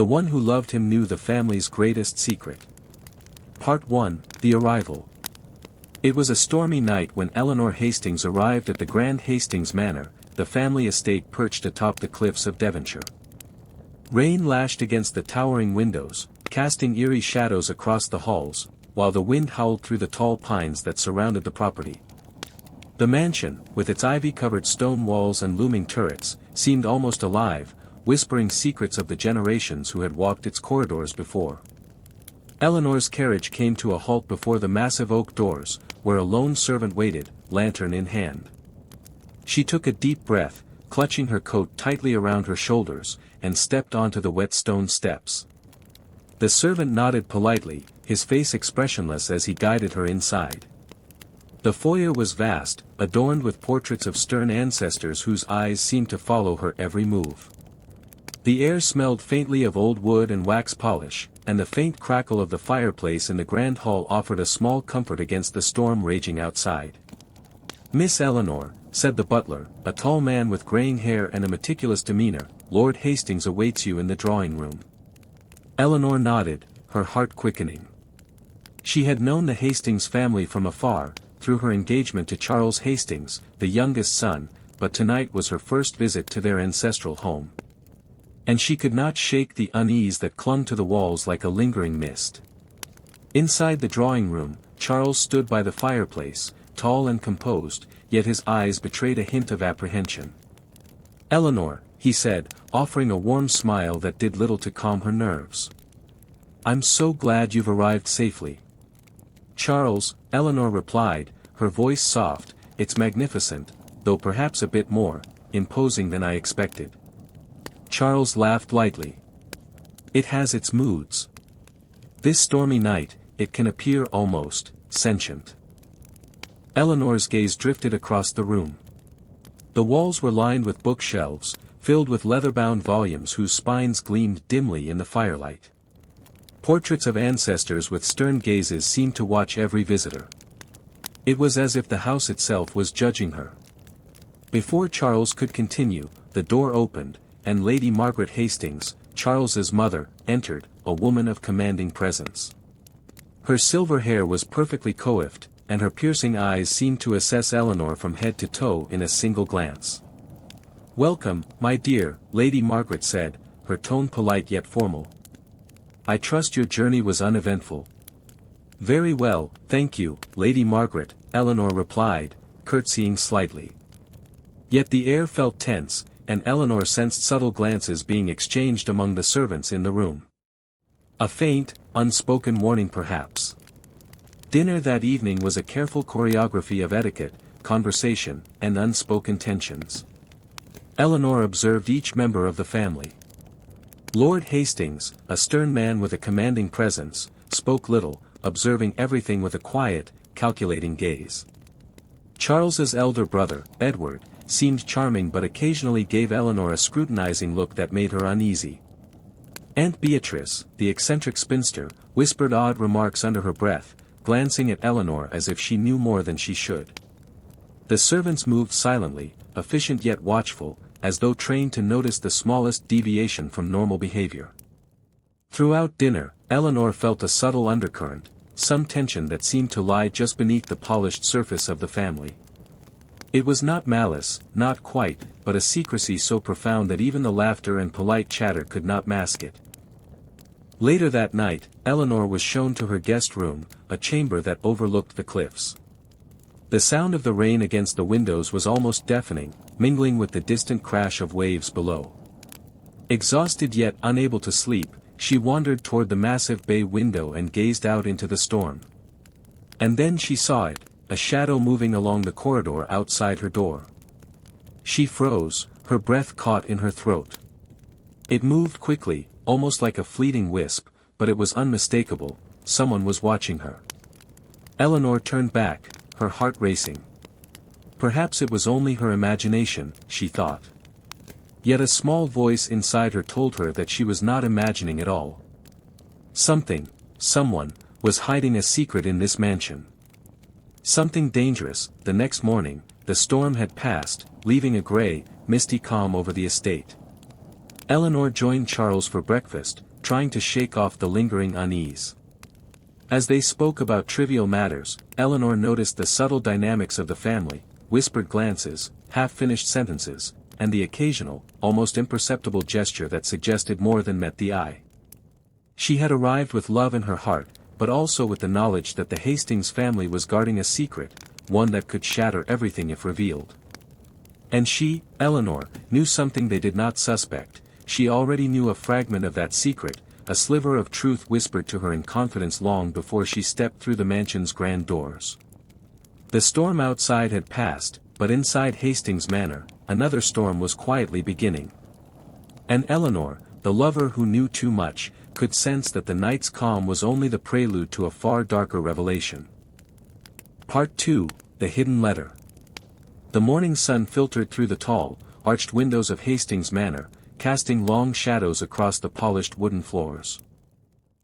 The one who loved him knew the family's greatest secret. Part 1, The Arrival. It was a stormy night when Eleanor Hastings arrived at the Grand Hastings Manor, the family estate perched atop the cliffs of Devonshire. Rain lashed against the towering windows, casting eerie shadows across the halls, while the wind howled through the tall pines that surrounded the property. The mansion, with its ivy-covered stone walls and looming turrets, seemed almost alive, whispering secrets of the generations who had walked its corridors before. Eleanor's carriage came to a halt before the massive oak doors, where a lone servant waited, lantern in hand. She took a deep breath, clutching her coat tightly around her shoulders, and stepped onto the wet stone steps. The servant nodded politely, his face expressionless as he guided her inside. The foyer was vast, adorned with portraits of stern ancestors whose eyes seemed to follow her every move. The air smelled faintly of old wood and wax polish, and the faint crackle of the fireplace in the grand hall offered a small comfort against the storm raging outside. "Miss Eleanor," said the butler, a tall man with graying hair and a meticulous demeanor, "Lord Hastings awaits you in the drawing room." Eleanor nodded, her heart quickening. She had known the Hastings family from afar, through her engagement to Charles Hastings, the youngest son, but tonight was her first visit to their ancestral home. And she could not shake the unease that clung to the walls like a lingering mist. Inside the drawing room, Charles stood by the fireplace, tall and composed, yet his eyes betrayed a hint of apprehension. "Eleanor," he said, offering a warm smile that did little to calm her nerves. "I'm so glad you've arrived safely." "Charles," Eleanor replied, her voice soft, "it's magnificent, though perhaps a bit more imposing than I expected." Charles laughed lightly. "It has its moods. This stormy night, it can appear almost sentient." Eleanor's gaze drifted across the room. The walls were lined with bookshelves, filled with leather-bound volumes whose spines gleamed dimly in the firelight. Portraits of ancestors with stern gazes seemed to watch every visitor. It was as if the house itself was judging her. Before Charles could continue, the door opened, and Lady Margaret Hastings, Charles's mother, entered, a woman of commanding presence. Her silver hair was perfectly coiffed, and her piercing eyes seemed to assess Eleanor from head to toe in a single glance. "Welcome, my dear," Lady Margaret said, her tone polite yet formal. "I trust your journey was uneventful." "Very well, thank you, Lady Margaret," Eleanor replied, curtsying slightly. Yet the air felt tense, and Eleanor sensed subtle glances being exchanged among the servants in the room. A faint, unspoken warning perhaps. Dinner that evening was a careful choreography of etiquette, conversation, and unspoken tensions. Eleanor observed each member of the family. Lord Hastings, a stern man with a commanding presence, spoke little, observing everything with a quiet, calculating gaze. Charles's elder brother, Edward, seemed charming but occasionally gave Eleanor a scrutinizing look that made her uneasy. Aunt Beatrice, the eccentric spinster, whispered odd remarks under her breath, glancing at Eleanor as if she knew more than she should. The servants moved silently, efficient yet watchful, as though trained to notice the smallest deviation from normal behavior. Throughout dinner, Eleanor felt a subtle undercurrent, some tension that seemed to lie just beneath the polished surface of the family. It was not malice, not quite, but a secrecy so profound that even the laughter and polite chatter could not mask it. Later that night, Eleanor was shown to her guest room, a chamber that overlooked the cliffs. The sound of the rain against the windows was almost deafening, mingling with the distant crash of waves below. Exhausted yet unable to sleep, she wandered toward the massive bay window and gazed out into the storm. And then she saw it, a shadow moving along the corridor outside her door. She froze, her breath caught in her throat. It moved quickly, almost like a fleeting wisp, but it was unmistakable, someone was watching her. Eleanor turned back, her heart racing. Perhaps it was only her imagination, she thought. Yet a small voice inside her told her that she was not imagining at all. Something, someone, was hiding a secret in this mansion. Something dangerous. The next morning, the storm had passed, leaving a gray, misty calm over the estate. Eleanor joined Charles for breakfast, trying to shake off the lingering unease. As they spoke about trivial matters, Eleanor noticed the subtle dynamics of the family, whispered glances, half-finished sentences, and the occasional, almost imperceptible gesture that suggested more than met the eye. She had arrived with love in her heart, but also with the knowledge that the Hastings family was guarding a secret, one that could shatter everything if revealed. And she, Eleanor, knew something they did not suspect. She already knew a fragment of that secret, a sliver of truth whispered to her in confidence long before she stepped through the mansion's grand doors. The storm outside had passed, but inside Hastings Manor, another storm was quietly beginning. And Eleanor, the lover who knew too much, could sense that the night's calm was only the prelude to a far darker revelation. Part 2, The Hidden Letter. The morning sun filtered through the tall, arched windows of Hastings Manor, casting long shadows across the polished wooden floors.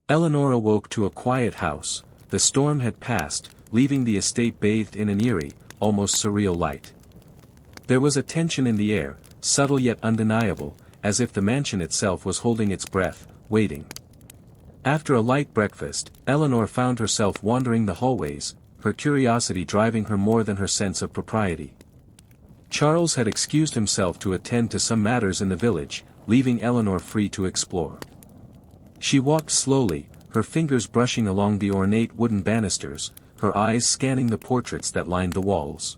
Eleanor awoke to a quiet house. The storm had passed, leaving the estate bathed in an eerie, almost surreal light. There was a tension in the air, subtle yet undeniable, as if the mansion itself was holding its breath, waiting. After a light breakfast, Eleanor found herself wandering the hallways, her curiosity driving her more than her sense of propriety. Charles had excused himself to attend to some matters in the village, leaving Eleanor free to explore. She walked slowly, her fingers brushing along the ornate wooden banisters, her eyes scanning the portraits that lined the walls.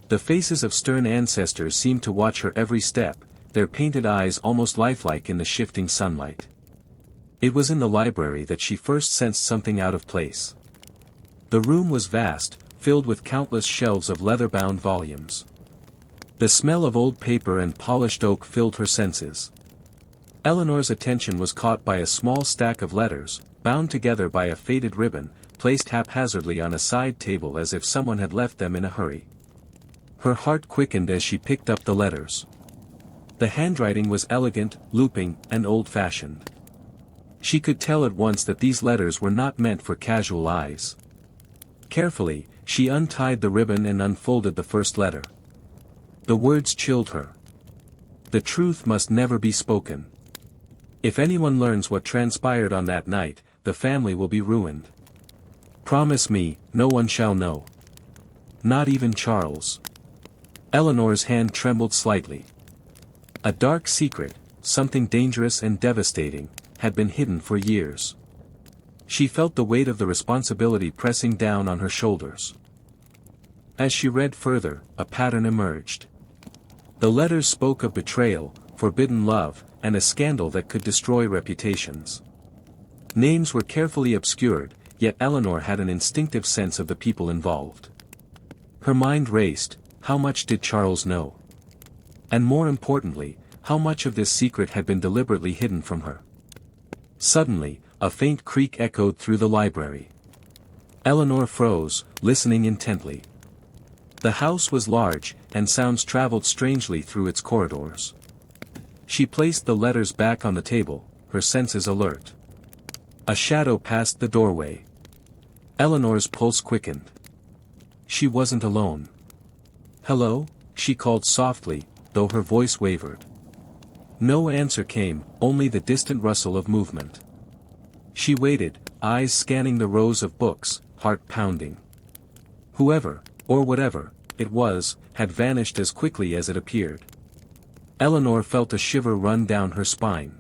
The faces of stern ancestors seemed to watch her every step, their painted eyes almost lifelike in the shifting sunlight. It was in the library that she first sensed something out of place. The room was vast, filled with countless shelves of leather-bound volumes. The smell of old paper and polished oak filled her senses. Eleanor's attention was caught by a small stack of letters, bound together by a faded ribbon, placed haphazardly on a side table as if someone had left them in a hurry. Her heart quickened as she picked up the letters. The handwriting was elegant, looping, and old-fashioned. She could tell at once that these letters were not meant for casual eyes. Carefully, she untied the ribbon and unfolded the first letter. The words chilled her. The truth must never be spoken. If anyone learns what transpired on that night, the family will be ruined. Promise me, no one shall know. Not even Charles. Eleanor's hand trembled slightly. A dark secret, something dangerous and devastating, had been hidden for years. She felt the weight of the responsibility pressing down on her shoulders. As she read further, a pattern emerged. The letters spoke of betrayal, forbidden love, and a scandal that could destroy reputations. Names were carefully obscured, yet Eleanor had an instinctive sense of the people involved. Her mind raced. How much did Charles know? And more importantly, how much of this secret had been deliberately hidden from her? Suddenly, a faint creak echoed through the library. Eleanor froze, listening intently. The house was large, and sounds traveled strangely through its corridors. She placed the letters back on the table, her senses alert. A shadow passed the doorway. Eleanor's pulse quickened. She wasn't alone. "Hello?" she called softly, though her voice wavered. No answer came, only the distant rustle of movement. She waited, eyes scanning the rows of books, heart pounding. Whoever, or whatever, it was, had vanished as quickly as it appeared. Eleanor felt a shiver run down her spine.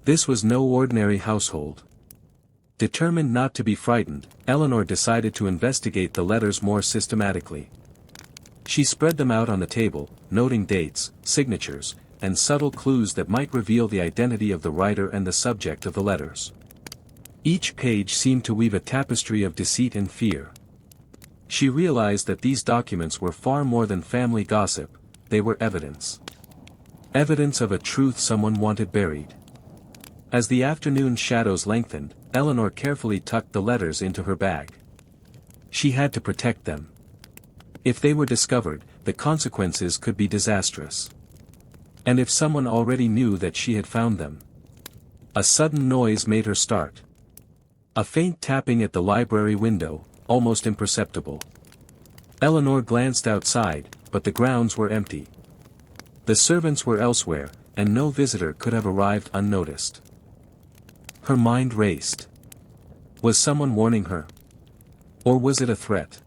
This was no ordinary household. Determined not to be frightened, Eleanor decided to investigate the letters more systematically. She spread them out on the table, noting dates, signatures, and subtle clues that might reveal the identity of the writer and the subject of the letters. Each page seemed to weave a tapestry of deceit and fear. She realized that these documents were far more than family gossip, they were evidence. Evidence of a truth someone wanted buried. As the afternoon shadows lengthened, Eleanor carefully tucked the letters into her bag. She had to protect them. If they were discovered, the consequences could be disastrous. And if someone already knew that she had found them? A sudden noise made her start. A faint tapping at the library window, almost imperceptible. Eleanor glanced outside, but the grounds were empty. The servants were elsewhere, and no visitor could have arrived unnoticed. Her mind raced. Was someone warning her? Or was it a threat?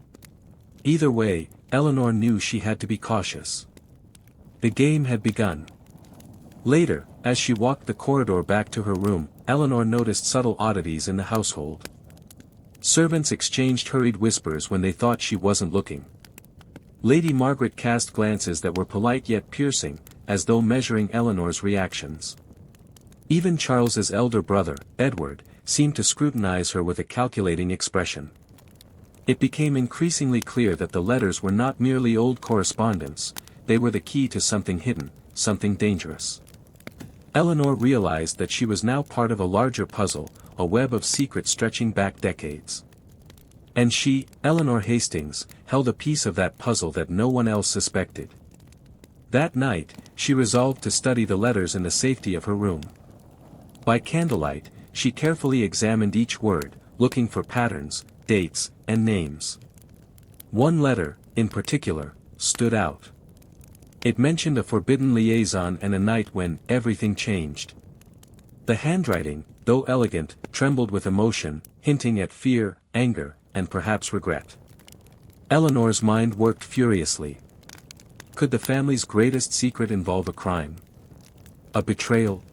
Either way, Eleanor knew she had to be cautious. The game had begun. Later, as she walked the corridor back to her room, Eleanor noticed subtle oddities in the household. Servants exchanged hurried whispers when they thought she wasn't looking. Lady Margaret cast glances that were polite yet piercing, as though measuring Eleanor's reactions. Even Charles's elder brother, Edward, seemed to scrutinize her with a calculating expression. It became increasingly clear that the letters were not merely old correspondence, they were the key to something hidden, something dangerous. Eleanor realized that she was now part of a larger puzzle, a web of secrets stretching back decades. And she, Eleanor Hastings, held a piece of that puzzle that no one else suspected. That night, she resolved to study the letters in the safety of her room. By candlelight, she carefully examined each word, looking for patterns, dates, and names. One letter, in particular, stood out. It mentioned a forbidden liaison and a night when everything changed. The handwriting, though elegant, trembled with emotion, hinting at fear, anger, and perhaps regret. Eleanor's mind worked furiously. Could the family's greatest secret involve a crime? A betrayal?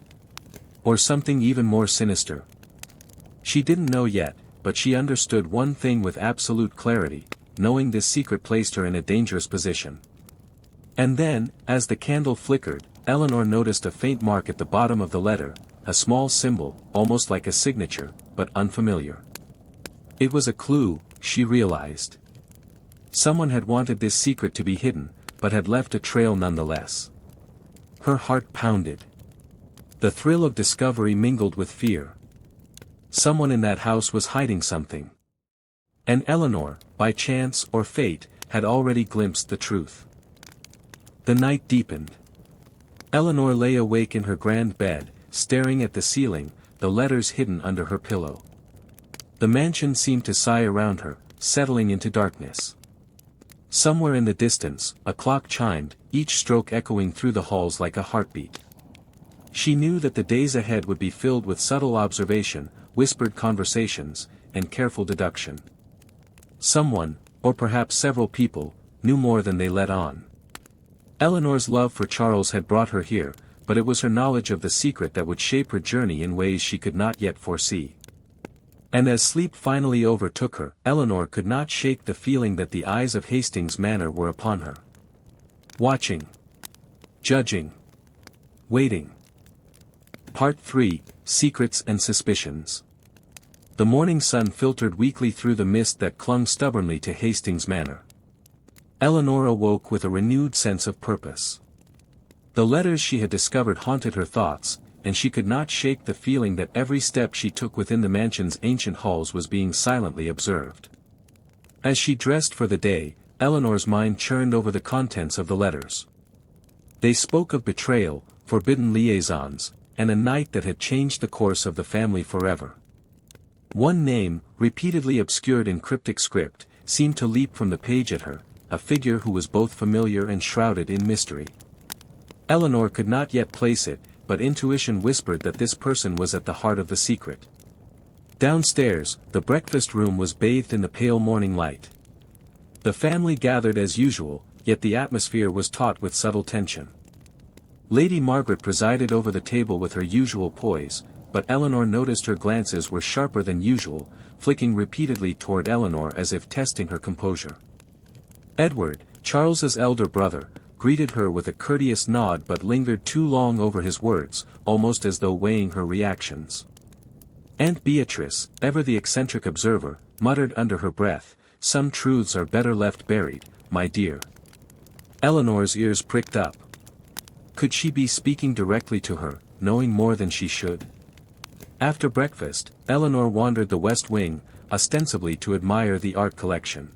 Or something even more sinister? She didn't know yet, but she understood one thing with absolute clarity, knowing this secret placed her in a dangerous position. And then, as the candle flickered, Eleanor noticed a faint mark at the bottom of the letter, a small symbol, almost like a signature, but unfamiliar. It was a clue, she realized. Someone had wanted this secret to be hidden, but had left a trail nonetheless. Her heart pounded. The thrill of discovery mingled with fear. Someone in that house was hiding something. And Eleanor, by chance or fate, had already glimpsed the truth. The night deepened. Eleanor lay awake in her grand bed, staring at the ceiling, the letters hidden under her pillow. The mansion seemed to sigh around her, settling into darkness. Somewhere in the distance, a clock chimed, each stroke echoing through the halls like a heartbeat. She knew that the days ahead would be filled with subtle observation, whispered conversations, and careful deduction. Someone, or perhaps several people, knew more than they let on. Eleanor's love for Charles had brought her here, but it was her knowledge of the secret that would shape her journey in ways she could not yet foresee. And as sleep finally overtook her, Eleanor could not shake the feeling that the eyes of Hastings Manor were upon her. Watching. Judging. Waiting. Part 3, Secrets and Suspicions. The morning sun filtered weakly through the mist that clung stubbornly to Hastings Manor. Eleanor awoke with a renewed sense of purpose. The letters she had discovered haunted her thoughts, and she could not shake the feeling that every step she took within the mansion's ancient halls was being silently observed. As she dressed for the day, Eleanor's mind churned over the contents of the letters. They spoke of betrayal, forbidden liaisons, and a night that had changed the course of the family forever. One name, repeatedly obscured in cryptic script, seemed to leap from the page at her, a figure who was both familiar and shrouded in mystery. Eleanor could not yet place it, but intuition whispered that this person was at the heart of the secret. Downstairs, the breakfast room was bathed in the pale morning light. The family gathered as usual, yet the atmosphere was taut with subtle tension. Lady Margaret presided over the table with her usual poise, but Eleanor noticed her glances were sharper than usual, flicking repeatedly toward Eleanor as if testing her composure. Edward, Charles's elder brother, greeted her with a courteous nod but lingered too long over his words, almost as though weighing her reactions. Aunt Beatrice, ever the eccentric observer, muttered under her breath, "Some truths are better left buried, my dear." Eleanor's ears pricked up. Could she be speaking directly to her, knowing more than she should? After breakfast, Eleanor wandered the West Wing, ostensibly to admire the art collection.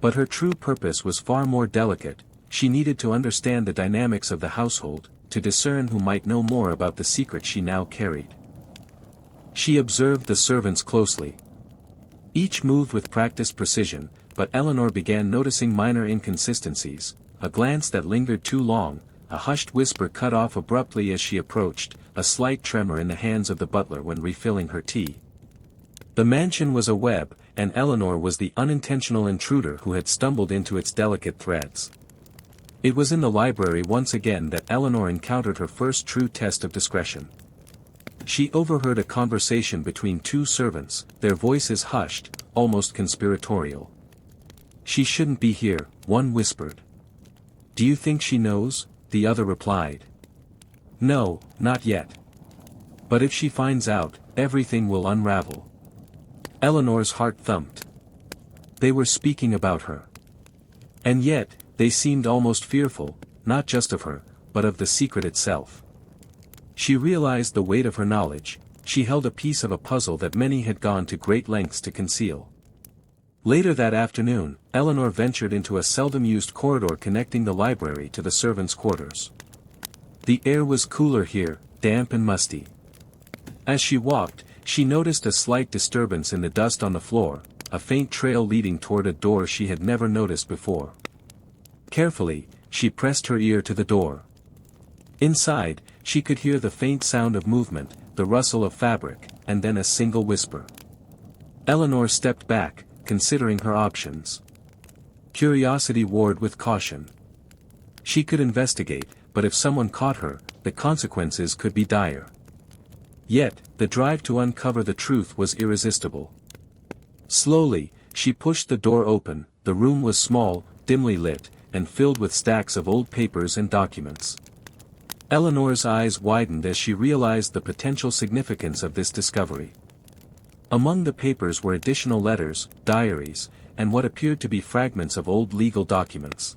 But her true purpose was far more delicate. She needed to understand the dynamics of the household, to discern who might know more about the secret she now carried. She observed the servants closely. Each moved with practiced precision, but Eleanor began noticing minor inconsistencies, a glance that lingered too long, a hushed whisper cut off abruptly as she approached, a slight tremor in the hands of the butler when refilling her tea. The mansion was a web, and Eleanor was the unintentional intruder who had stumbled into its delicate threads. It was in the library once again that Eleanor encountered her first true test of discretion. She overheard a conversation between two servants, their voices hushed, almost conspiratorial. "She shouldn't be here," one whispered. "Do you think she knows?" the other replied. "No, not yet. But if she finds out, everything will unravel." Eleanor's heart thumped. They were speaking about her. And yet, they seemed almost fearful, not just of her, but of the secret itself. She realized the weight of her knowledge. She held a piece of a puzzle that many had gone to great lengths to conceal. Later that afternoon, Eleanor ventured into a seldom-used corridor connecting the library to the servants' quarters. The air was cooler here, damp and musty. As she walked, she noticed a slight disturbance in the dust on the floor, a faint trail leading toward a door she had never noticed before. Carefully, she pressed her ear to the door. Inside, she could hear the faint sound of movement, the rustle of fabric, and then a single whisper. Eleanor stepped back, considering her options. Curiosity warred with caution. She could investigate, but if someone caught her, the consequences could be dire. Yet, the drive to uncover the truth was irresistible. Slowly, she pushed the door open. The room was small, dimly lit, and filled with stacks of old papers and documents. Eleanor's eyes widened as she realized the potential significance of this discovery. Among the papers were additional letters, diaries, and what appeared to be fragments of old legal documents.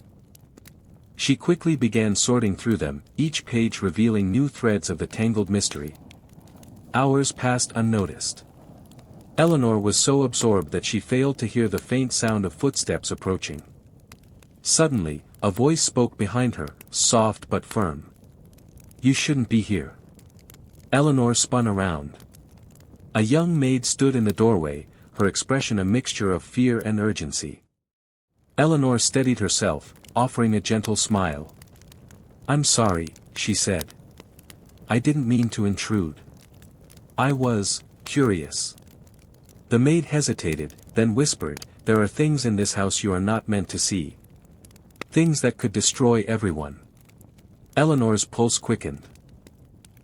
She quickly began sorting through them, each page revealing new threads of the tangled mystery. Hours passed unnoticed. Eleanor was so absorbed that she failed to hear the faint sound of footsteps approaching. Suddenly, a voice spoke behind her, soft but firm. "You shouldn't be here." Eleanor spun around. A young maid stood in the doorway, her expression a mixture of fear and urgency. Eleanor steadied herself, offering a gentle smile. "I'm sorry," she said. "I didn't mean to intrude. I was curious." The maid hesitated, then whispered, "There are things in this house you are not meant to see. Things that could destroy everyone." Eleanor's pulse quickened.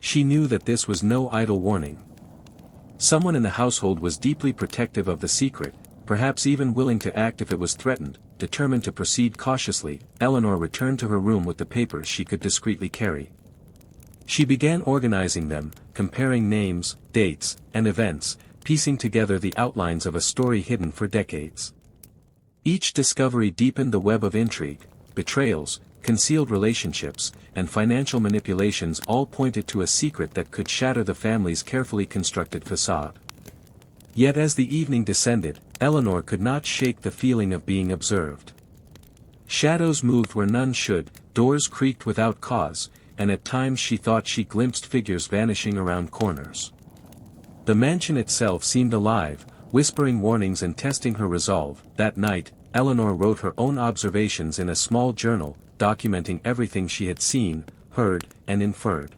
She knew that this was no idle warning. Someone in the household was deeply protective of the secret, perhaps even willing to act if it was threatened. Determined to proceed cautiously, Eleanor returned to her room with the papers she could discreetly carry. She began organizing them, comparing names, dates, and events, piecing together the outlines of a story hidden for decades. Each discovery deepened the web of intrigue, betrayals, concealed relationships, and financial manipulations all pointed to a secret that could shatter the family's carefully constructed facade. Yet as the evening descended, Eleanor could not shake the feeling of being observed. Shadows moved where none should, doors creaked without cause, and at times she thought she glimpsed figures vanishing around corners. The mansion itself seemed alive, whispering warnings and testing her resolve. That night, Eleanor wrote her own observations in a small journal, documenting everything she had seen, heard, and inferred.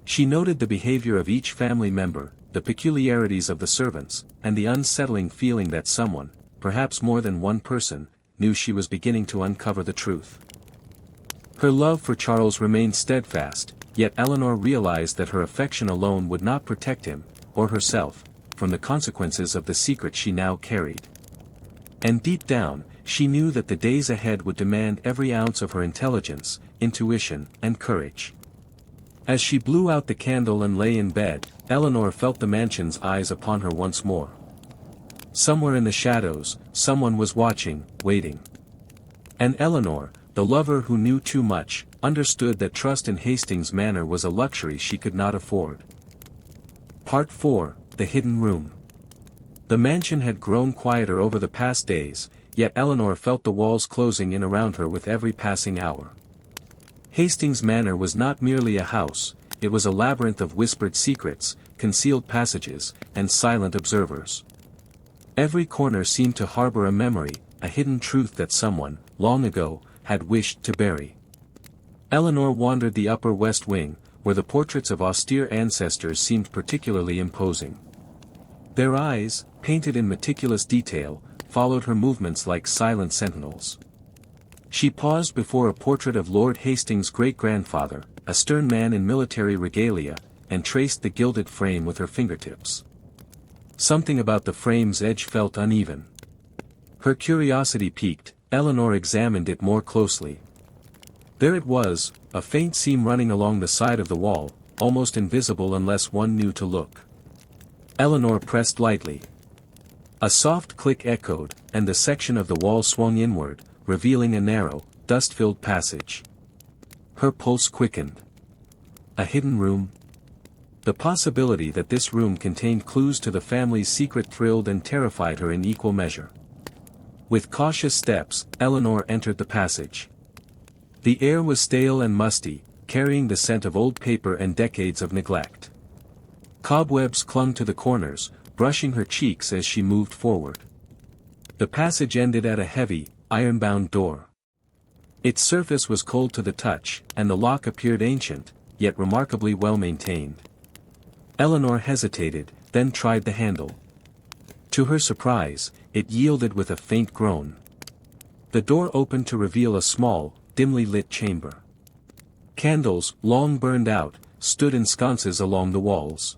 She noted the behavior of each family member, the peculiarities of the servants, and the unsettling feeling that someone, perhaps more than one person, knew she was beginning to uncover the truth. Her love for Charles remained steadfast, yet Eleanor realized that her affection alone would not protect him, or herself, from the consequences of the secret she now carried. And deep down, she knew that the days ahead would demand every ounce of her intelligence, intuition, and courage. As she blew out the candle and lay in bed, Eleanor felt the mansion's eyes upon her once more. Somewhere in the shadows, someone was watching, waiting. And Eleanor, the lover who knew too much, understood that trust in Hastings Manor was a luxury she could not afford. Part 4, The Hidden Room. The mansion had grown quieter over the past days, yet Eleanor felt the walls closing in around her with every passing hour. Hastings Manor was not merely a house, it was a labyrinth of whispered secrets, concealed passages, and silent observers. Every corner seemed to harbor a memory, a hidden truth that someone, long ago, had wished to bury. Eleanor wandered the upper west wing, where the portraits of austere ancestors seemed particularly imposing. Their eyes, painted in meticulous detail, followed her movements like silent sentinels. She paused before a portrait of Lord Hastings' great-grandfather, a stern man in military regalia, and traced the gilded frame with her fingertips. Something about the frame's edge felt uneven. Her curiosity piqued, Eleanor examined it more closely. There it was, a faint seam running along the side of the wall, almost invisible unless one knew to look. Eleanor pressed lightly. A soft click echoed, and the section of the wall swung inward, revealing a narrow, dust-filled passage. Her pulse quickened. A hidden room? The possibility that this room contained clues to the family's secret thrilled and terrified her in equal measure. With cautious steps, Eleanor entered the passage. The air was stale and musty, carrying the scent of old paper and decades of neglect. Cobwebs clung to the corners, brushing her cheeks as she moved forward. The passage ended at a heavy, iron-bound door. Its surface was cold to the touch, and the lock appeared ancient, yet remarkably well-maintained. Eleanor hesitated, then tried the handle. To her surprise, it yielded with a faint groan. The door opened to reveal a small, dimly lit chamber. Candles, long burned out, stood in sconces along the walls.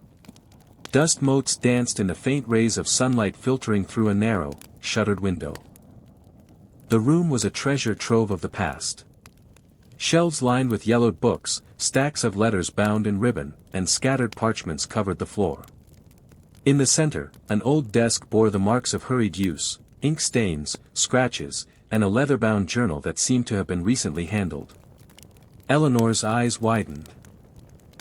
Dust motes danced in the faint rays of sunlight filtering through a narrow, shuttered window. The room was a treasure trove of the past. Shelves lined with yellowed books, stacks of letters bound in ribbon, and scattered parchments covered the floor. In the center, an old desk bore the marks of hurried use, ink stains, scratches, and a leather-bound journal that seemed to have been recently handled. Eleanor's eyes widened.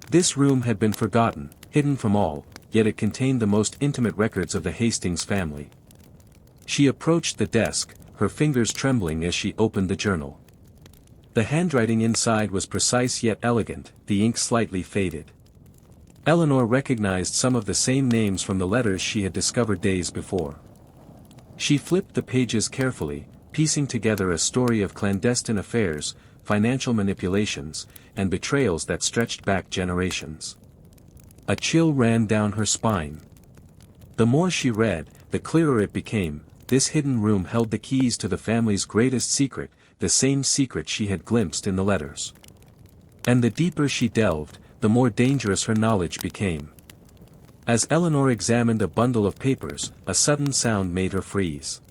This room had been forgotten, hidden from all, yet it contained the most intimate records of the Hastings family. She approached the desk, her fingers trembling as she opened the journal. The handwriting inside was precise yet elegant, the ink slightly faded. Eleanor recognized some of the same names from the letters she had discovered days before. She flipped the pages carefully, piecing together a story of clandestine affairs, financial manipulations, and betrayals that stretched back generations. A chill ran down her spine. The more she read, the clearer it became. This hidden room held the keys to the family's greatest secret, the same secret she had glimpsed in the letters. And the deeper she delved, the more dangerous her knowledge became. As Eleanor examined a bundle of papers, a sudden sound made her freeze.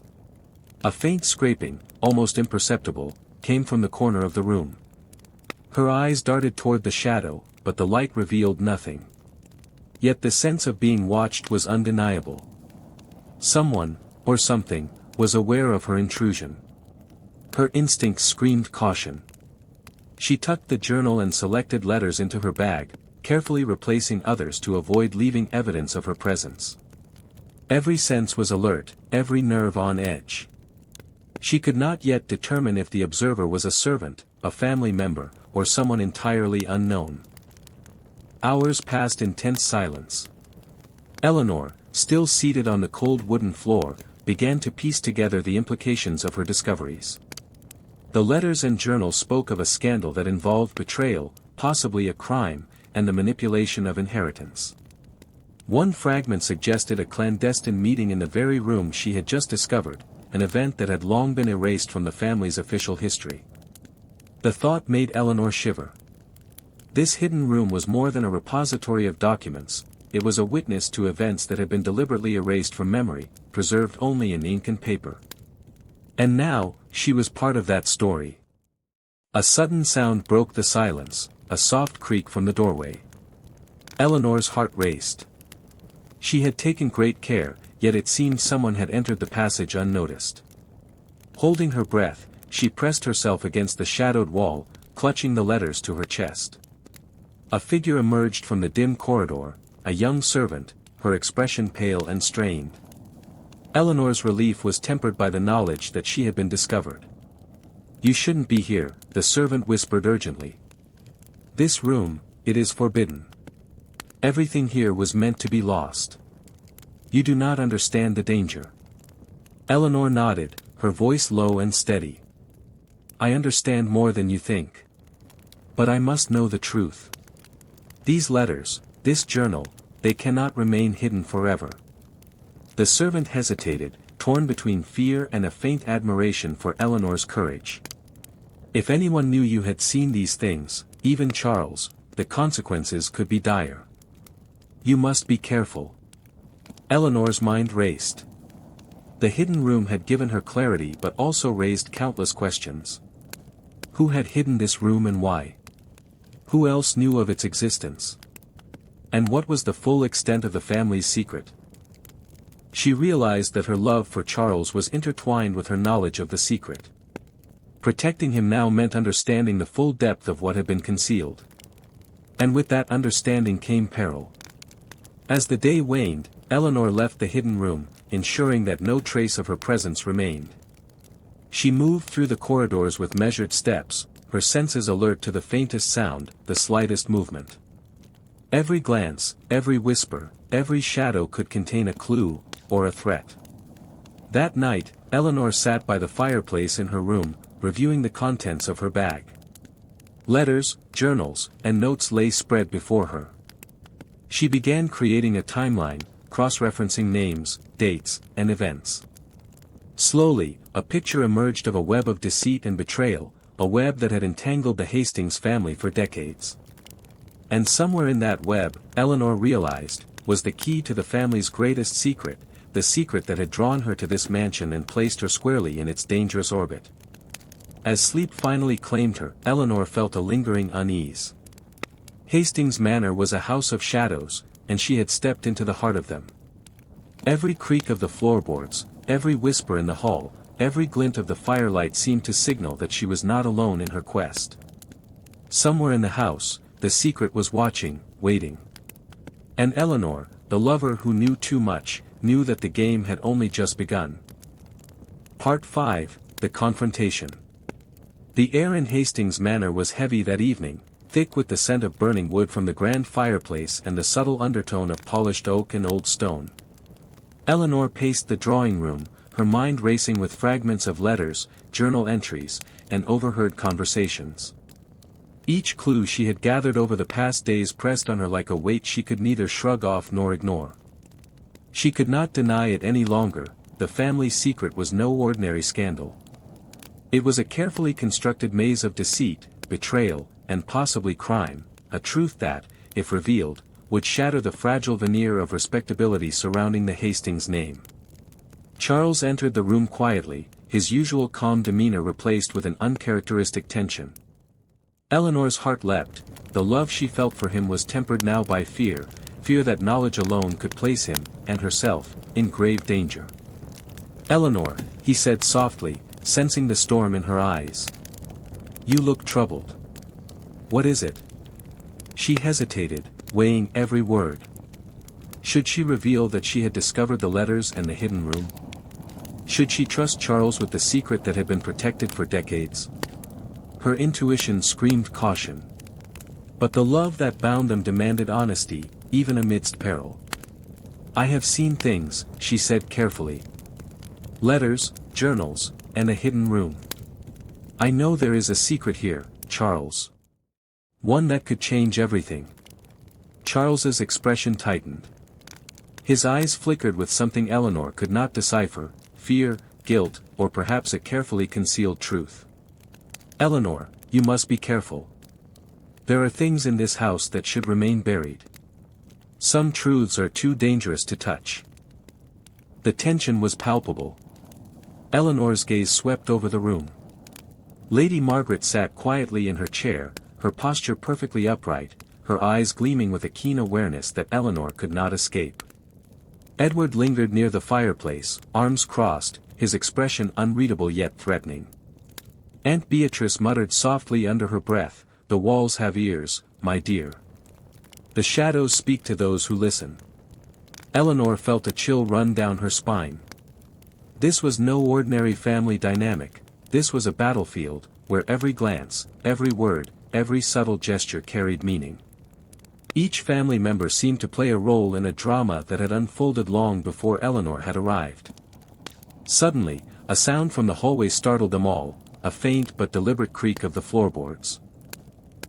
A faint scraping, almost imperceptible, came from the corner of the room. Her eyes darted toward the shadow, but the light revealed nothing. Yet the sense of being watched was undeniable. Someone, or something, was aware of her intrusion. Her instincts screamed caution. She tucked the journal and selected letters into her bag, carefully replacing others to avoid leaving evidence of her presence. Every sense was alert, every nerve on edge. She could not yet determine if the observer was a servant, a family member, or someone entirely unknown. Hours passed in tense silence. Eleanor, still seated on the cold wooden floor, began to piece together the implications of her discoveries. The letters and journal spoke of a scandal that involved betrayal, possibly a crime, and the manipulation of inheritance. One fragment suggested a clandestine meeting in the very room she had just discovered, an event that had long been erased from the family's official history. The thought made Eleanor shiver. This hidden room was more than a repository of documents, it was a witness to events that had been deliberately erased from memory, preserved only in ink and paper. And now, she was part of that story. A sudden sound broke the silence, a soft creak from the doorway. Eleanor's heart raced. She had taken great care, yet it seemed someone had entered the passage unnoticed. Holding her breath, she pressed herself against the shadowed wall, clutching the letters to her chest. A figure emerged from the dim corridor, a young servant, her expression pale and strained. Eleanor's relief was tempered by the knowledge that she had been discovered. "You shouldn't be here," the servant whispered urgently. "This room, it is forbidden. Everything here was meant to be lost. You do not understand the danger." Eleanor nodded, her voice low and steady. "I understand more than you think. But I must know the truth. These letters, this journal, they cannot remain hidden forever. The servant hesitated, torn between fear and a faint admiration for Eleanor's courage. If anyone knew you had seen these things, even Charles, the consequences could be dire. You must be careful. Eleanor's mind raced. The hidden room had given her clarity but also raised countless questions. Who had hidden this room and why? Who else knew of its existence? And what was the full extent of the family's secret? She realized that her love for Charles was intertwined with her knowledge of the secret. Protecting him now meant understanding the full depth of what had been concealed. And with that understanding came peril. As the day waned, Eleanor left the hidden room, ensuring that no trace of her presence remained. She moved through the corridors with measured steps, her senses alert to the faintest sound, the slightest movement. Every glance, every whisper, every shadow could contain a clue, or a threat. That night, Eleanor sat by the fireplace in her room, reviewing the contents of her bag. Letters, journals, and notes lay spread before her. She began creating a timeline, cross-referencing names, dates, and events. Slowly, a picture emerged of a web of deceit and betrayal, a web that had entangled the Hastings family for decades. And somewhere in that web, Eleanor realized, was the key to the family's greatest secret, the secret that had drawn her to this mansion and placed her squarely in its dangerous orbit. As sleep finally claimed her, Eleanor felt a lingering unease. Hastings Manor was a house of shadows, and she had stepped into the heart of them. Every creak of the floorboards, every whisper in the hall, every glint of the firelight seemed to signal that she was not alone in her quest. Somewhere in the house, the secret was watching, waiting. And Eleanor, the lover who knew too much, knew that the game had only just begun. Part 5, The Confrontation. The air in Hastings Manor was heavy that evening, thick with the scent of burning wood from the grand fireplace and the subtle undertone of polished oak and old stone. Eleanor paced the drawing room, her mind racing with fragments of letters, journal entries, and overheard conversations. Each clue she had gathered over the past days pressed on her like a weight she could neither shrug off nor ignore. She could not deny it any longer, the family secret was no ordinary scandal. It was a carefully constructed maze of deceit, betrayal, and possibly crime, a truth that, if revealed, would shatter the fragile veneer of respectability surrounding the Hastings name. Charles entered the room quietly, his usual calm demeanor replaced with an uncharacteristic tension. Eleanor's heart leapt, the love she felt for him was tempered now by fear, fear that knowledge alone could place him, and herself, in grave danger. "Eleanor," he said softly, sensing the storm in her eyes. "You look troubled. What is it?" She hesitated, weighing every word. Should she reveal that she had discovered the letters and the hidden room? Should she trust Charles with the secret that had been protected for decades? Her intuition screamed caution. But the love that bound them demanded honesty, even amidst peril. "I have seen things," she said carefully. "Letters, journals, and a hidden room. I know there is a secret here, Charles. One that could change everything." Charles's expression tightened. His eyes flickered with something Eleanor could not decipher, fear, guilt, or perhaps a carefully concealed truth. "Eleanor, you must be careful. There are things in this house that should remain buried. Some truths are too dangerous to touch." The tension was palpable. Eleanor's gaze swept over the room. Lady Margaret sat quietly in her chair, her posture perfectly upright, her eyes gleaming with a keen awareness that Eleanor could not escape. Edward lingered near the fireplace, arms crossed, his expression unreadable yet threatening. Aunt Beatrice muttered softly under her breath, "The walls have ears, my dear. The shadows speak to those who listen." Eleanor felt a chill run down her spine. This was no ordinary family dynamic, this was a battlefield, where every glance, every word, every subtle gesture carried meaning. Each family member seemed to play a role in a drama that had unfolded long before Eleanor had arrived. Suddenly, a sound from the hallway startled them all, a faint but deliberate creak of the floorboards.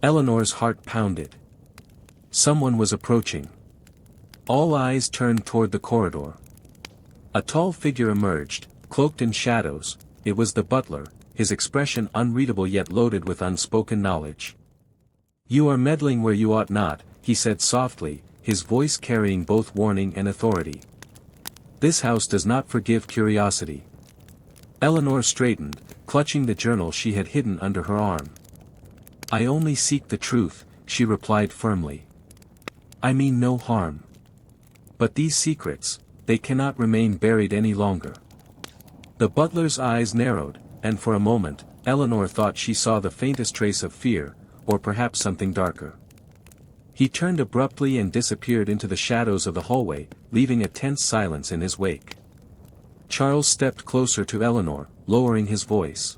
Eleanor's heart pounded. Someone was approaching. All eyes turned toward the corridor. A tall figure emerged, cloaked in shadows. It was the butler, his expression unreadable yet loaded with unspoken knowledge. "You are meddling where you ought not," he said softly, his voice carrying both warning and authority. "This house does not forgive curiosity." Eleanor straightened, clutching the journal she had hidden under her arm. "I only seek the truth," she replied firmly. "I mean no harm. But these secrets, they cannot remain buried any longer." The butler's eyes narrowed, and for a moment, Eleanor thought she saw the faintest trace of fear, or perhaps something darker. He turned abruptly and disappeared into the shadows of the hallway, leaving a tense silence in his wake. Charles stepped closer to Eleanor, lowering his voice.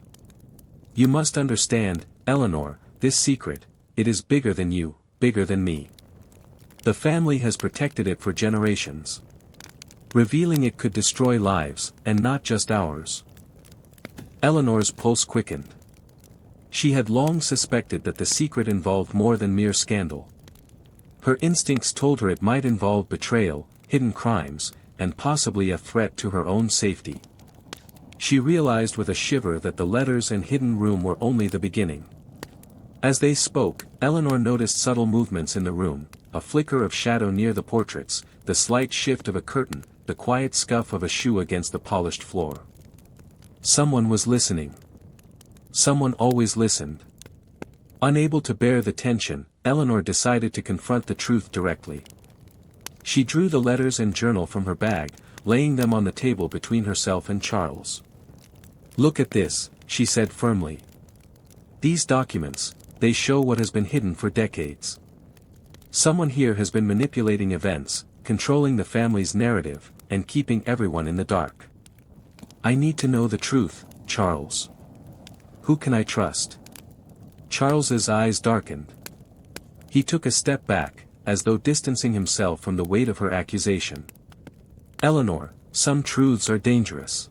"You must understand, Eleanor, this secret, it is bigger than you, bigger than me. The family has protected it for generations. Revealing it could destroy lives, and not just ours." Eleanor's pulse quickened. She had long suspected that the secret involved more than mere scandal. Her instincts told her it might involve betrayal, hidden crimes, and possibly a threat to her own safety. She realized with a shiver that the letters and hidden room were only the beginning. As they spoke, Eleanor noticed subtle movements in the room, a flicker of shadow near the portraits, the slight shift of a curtain, the quiet scuff of a shoe against the polished floor. Someone was listening. Someone always listened. Unable to bear the tension, Eleanor decided to confront the truth directly. She drew the letters and journal from her bag, laying them on the table between herself and Charles. "Look at this," she said firmly. "These documents, they show what has been hidden for decades. Someone here has been manipulating events, controlling the family's narrative, and keeping everyone in the dark. I need to know the truth, Charles. Who can I trust?" Charles's eyes darkened. He took a step back, as though distancing himself from the weight of her accusation. "Eleanor, some truths are dangerous.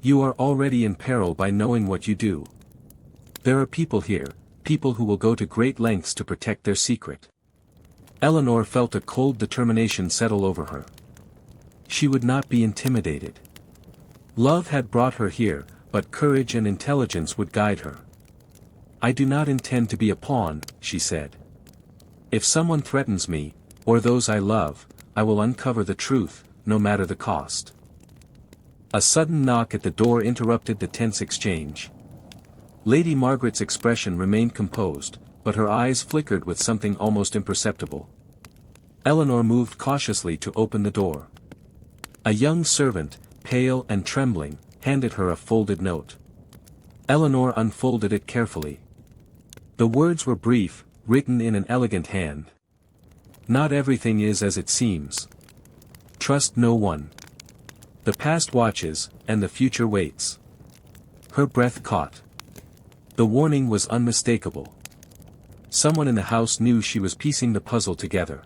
You are already in peril by knowing what you do. There are people here, people who will go to great lengths to protect their secret." Eleanor felt a cold determination settle over her. She would not be intimidated. Love had brought her here, but courage and intelligence would guide her. "I do not intend to be a pawn," she said. "If someone threatens me, or those I love, I will uncover the truth, no matter the cost." A sudden knock at the door interrupted the tense exchange. Lady Margaret's expression remained composed, but her eyes flickered with something almost imperceptible. Eleanor moved cautiously to open the door. A young servant, pale and trembling, handed her a folded note. Eleanor unfolded it carefully. The words were brief, written in an elegant hand. "Not everything is as it seems. Trust no one. The past watches, and the future waits." Her breath caught. The warning was unmistakable. Someone in the house knew she was piecing the puzzle together.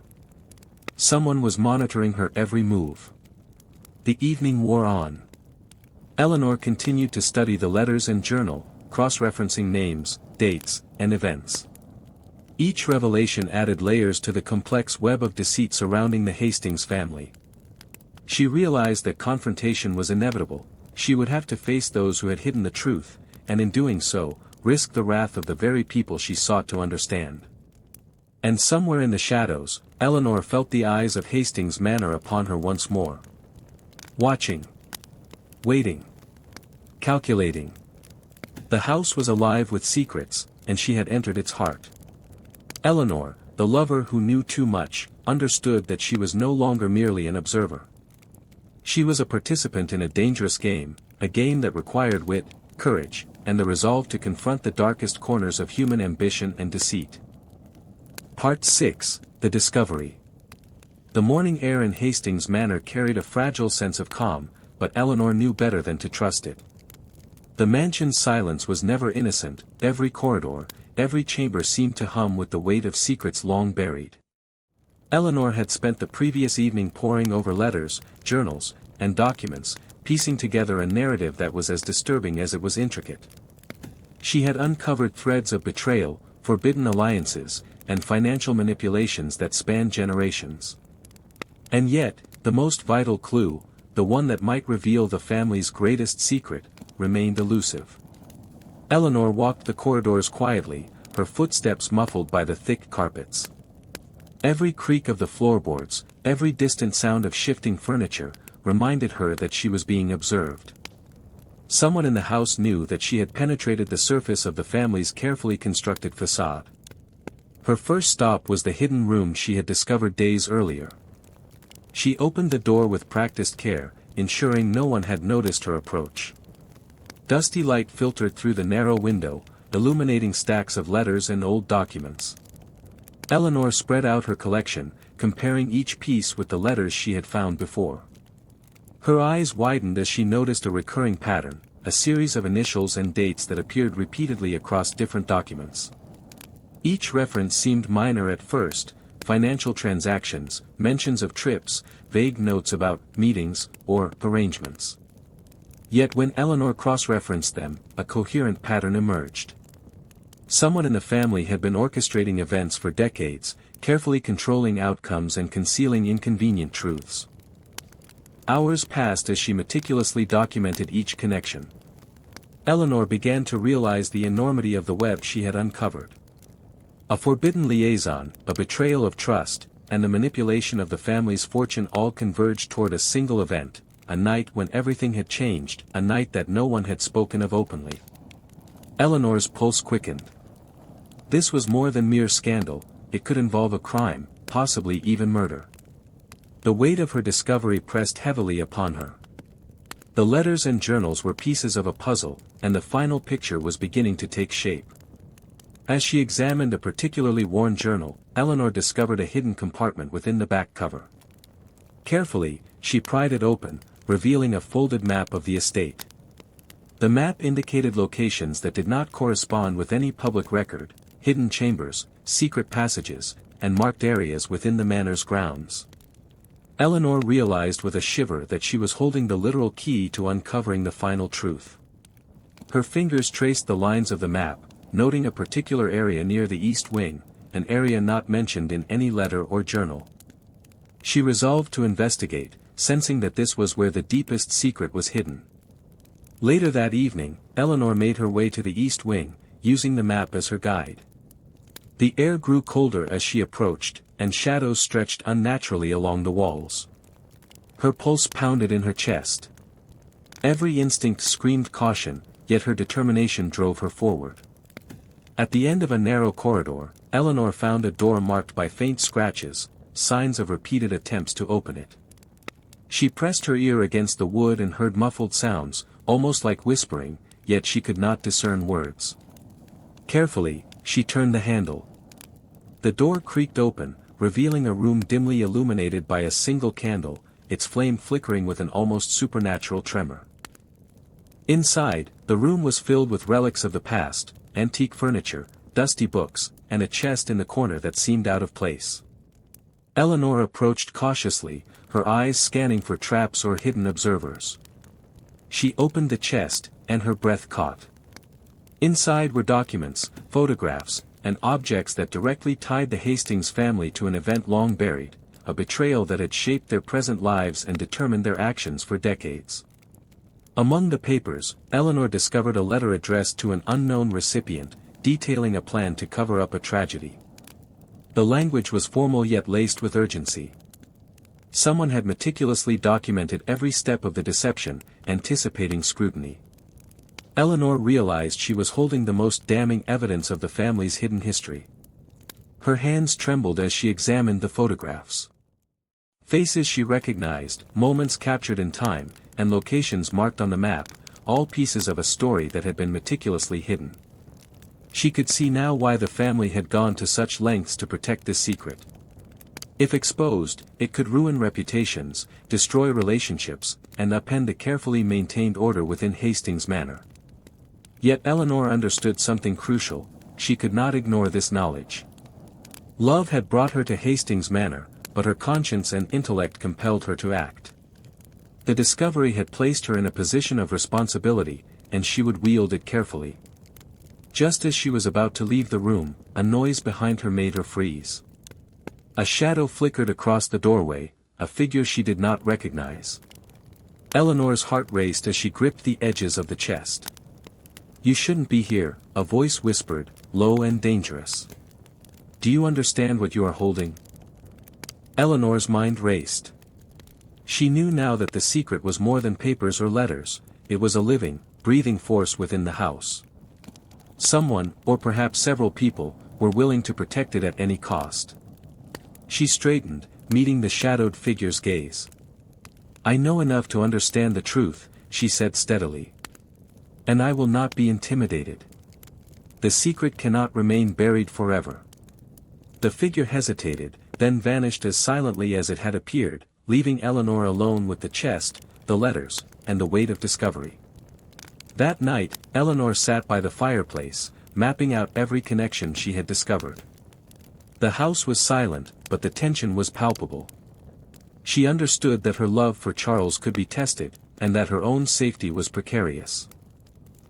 Someone was monitoring her every move. The evening wore on. Eleanor continued to study the letters and journal, cross-referencing names, dates, and events. Each revelation added layers to the complex web of deceit surrounding the Hastings family. She realized that confrontation was inevitable. She would have to face those who had hidden the truth, and in doing so, risk the wrath of the very people she sought to understand. And somewhere in the shadows, Eleanor felt the eyes of Hastings Manor upon her once more. Watching. Waiting. Calculating. The house was alive with secrets, and she had entered its heart. Eleanor, the lover who knew too much, understood that she was no longer merely an observer. She was a participant in a dangerous game, a game that required wit, courage, and the resolve to confront the darkest corners of human ambition and deceit. Part 6, The Discovery. The morning air in Hastings Manor carried a fragile sense of calm, but Eleanor knew better than to trust it. The mansion's silence was never innocent, every corridor, every chamber seemed to hum with the weight of secrets long buried. Eleanor had spent the previous evening poring over letters, journals, and documents, piecing together a narrative that was as disturbing as it was intricate. She had uncovered threads of betrayal, forbidden alliances, and financial manipulations that spanned generations. And yet, the most vital clue, the one that might reveal the family's greatest secret, remained elusive. Eleanor walked the corridors quietly, her footsteps muffled by the thick carpets. Every creak of the floorboards, every distant sound of shifting furniture, reminded her that she was being observed. Someone in the house knew that she had penetrated the surface of the family's carefully constructed facade. Her first stop was the hidden room she had discovered days earlier. She opened the door with practiced care, ensuring no one had noticed her approach. Dusty light filtered through the narrow window, illuminating stacks of letters and old documents. Eleanor spread out her collection, comparing each piece with the letters she had found before. Her eyes widened as she noticed a recurring pattern, a series of initials and dates that appeared repeatedly across different documents. Each reference seemed minor at first: financial transactions, mentions of trips, vague notes about meetings or arrangements. Yet when Eleanor cross-referenced them, a coherent pattern emerged. Someone in the family had been orchestrating events for decades, carefully controlling outcomes and concealing inconvenient truths. Hours passed as she meticulously documented each connection. Eleanor began to realize the enormity of the web she had uncovered. A forbidden liaison, a betrayal of trust, and the manipulation of the family's fortune all converged toward a single event, a night when everything had changed, a night that no one had spoken of openly. Eleanor's pulse quickened. This was more than mere scandal, it could involve a crime, possibly even murder. The weight of her discovery pressed heavily upon her. The letters and journals were pieces of a puzzle, and the final picture was beginning to take shape. As she examined a particularly worn journal, Eleanor discovered a hidden compartment within the back cover. Carefully, she pried it open, revealing a folded map of the estate. The map indicated locations that did not correspond with any public record: hidden chambers, secret passages, and marked areas within the manor's grounds. Eleanor realized with a shiver that she was holding the literal key to uncovering the final truth. Her fingers traced the lines of the map, noting a particular area near the east wing, an area not mentioned in any letter or journal. She resolved to investigate, sensing that this was where the deepest secret was hidden. Later that evening, Eleanor made her way to the east wing, using the map as her guide. The air grew colder as she approached, and shadows stretched unnaturally along the walls. Her pulse pounded in her chest. Every instinct screamed caution, yet her determination drove her forward. At the end of a narrow corridor, Eleanor found a door marked by faint scratches, signs of repeated attempts to open it. She pressed her ear against the wood and heard muffled sounds, almost like whispering, yet she could not discern words. Carefully, she turned the handle. The door creaked open, revealing a room dimly illuminated by a single candle, its flame flickering with an almost supernatural tremor. Inside, the room was filled with relics of the past: antique furniture, dusty books, and a chest in the corner that seemed out of place. Eleanor approached cautiously, her eyes scanning for traps or hidden observers. She opened the chest, and her breath caught. Inside were documents, photographs, and objects that directly tied the Hastings family to an event long buried, a betrayal that had shaped their present lives and determined their actions for decades. Among the papers, Eleanor discovered a letter addressed to an unknown recipient, detailing a plan to cover up a tragedy. The language was formal yet laced with urgency. Someone had meticulously documented every step of the deception, anticipating scrutiny. Eleanor realized she was holding the most damning evidence of the family's hidden history. Her hands trembled as she examined the photographs. Faces she recognized, moments captured in time, and locations marked on the map, all pieces of a story that had been meticulously hidden. She could see now why the family had gone to such lengths to protect this secret. If exposed, it could ruin reputations, destroy relationships, and upend the carefully maintained order within Hastings Manor. Yet Eleanor understood something crucial: she could not ignore this knowledge. Love had brought her to Hastings Manor, but her conscience and intellect compelled her to act. The discovery had placed her in a position of responsibility, and she would wield it carefully. Just as she was about to leave the room, a noise behind her made her freeze. A shadow flickered across the doorway, a figure she did not recognize. Eleanor's heart raced as she gripped the edges of the chest. "You shouldn't be here," a voice whispered, low and dangerous. "Do you understand what you are holding?" Eleanor's mind raced. She knew now that the secret was more than papers or letters, it was a living, breathing force within the house. Someone, or perhaps several people, were willing to protect it at any cost. She straightened, meeting the shadowed figure's gaze. "I know enough to understand the truth," she said steadily. "And I will not be intimidated. The secret cannot remain buried forever." The figure hesitated, then vanished as silently as it had appeared, leaving Eleanor alone with the chest, the letters, and the weight of discovery. That night, Eleanor sat by the fireplace, mapping out every connection she had discovered. The house was silent, but the tension was palpable. She understood that her love for Charles could be tested, and that her own safety was precarious.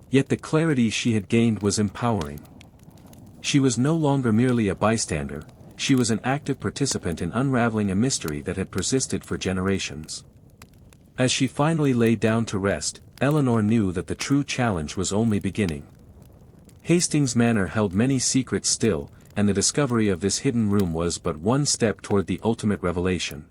Yet the clarity she had gained was empowering. She was no longer merely a bystander, she was an active participant in unraveling a mystery that had persisted for generations. As she finally lay down to rest, Eleanor knew that the true challenge was only beginning. Hastings Manor held many secrets still, and the discovery of this hidden room was but one step toward the ultimate revelation.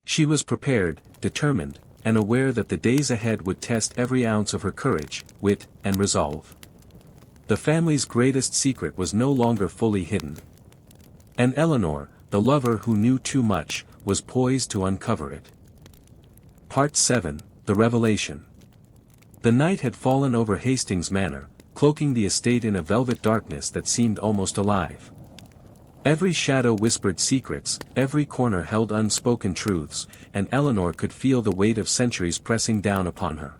She was prepared, determined, and aware that the days ahead would test every ounce of her courage, wit, and resolve. The family's greatest secret was no longer fully hidden. And Eleanor, the lover who knew too much, was poised to uncover it. Part 7, The Revelation. The night had fallen over Hastings Manor, cloaking the estate in a velvet darkness that seemed almost alive. Every shadow whispered secrets, every corner held unspoken truths, and Eleanor could feel the weight of centuries pressing down upon her.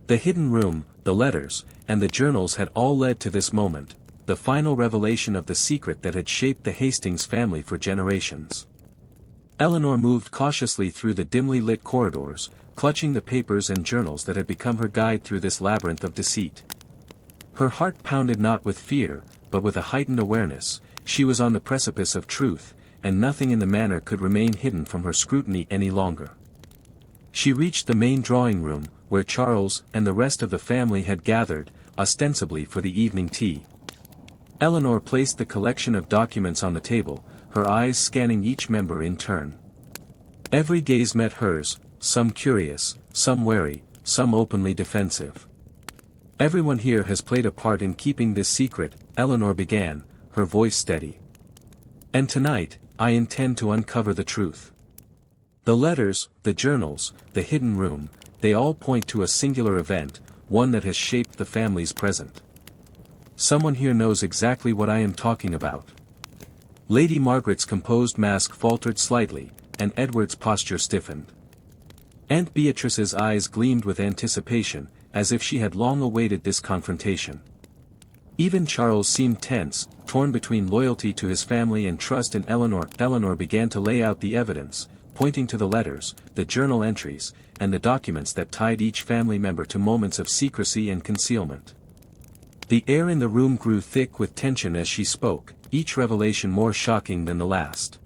The hidden room, the letters, and the journals had all led to this moment, the final revelation of the secret that had shaped the Hastings family for generations. Eleanor moved cautiously through the dimly lit corridors, clutching the papers and journals that had become her guide through this labyrinth of deceit. Her heart pounded not with fear, but with a heightened awareness. She was on the precipice of truth, and nothing in the manor could remain hidden from her scrutiny any longer. She reached the main drawing room, where Charles and the rest of the family had gathered, ostensibly for the evening tea. Eleanor placed the collection of documents on the table, her eyes scanning each member in turn. Every gaze met hers, some curious, some wary, some openly defensive. "Everyone here has played a part in keeping this secret," Eleanor began, her voice steady. "And tonight, I intend to uncover the truth. The letters, the journals, the hidden room, they all point to a singular event, one that has shaped the family's present. Someone here knows exactly what I am talking about." Lady Margaret's composed mask faltered slightly, and Edward's posture stiffened. Aunt Beatrice's eyes gleamed with anticipation, as if she had long awaited this confrontation. Even Charles seemed tense, torn between loyalty to his family and trust in Eleanor. Eleanor began to lay out the evidence, pointing to the letters, the journal entries, and the documents that tied each family member to moments of secrecy and concealment. The air in the room grew thick with tension as she spoke, each revelation more shocking than the last.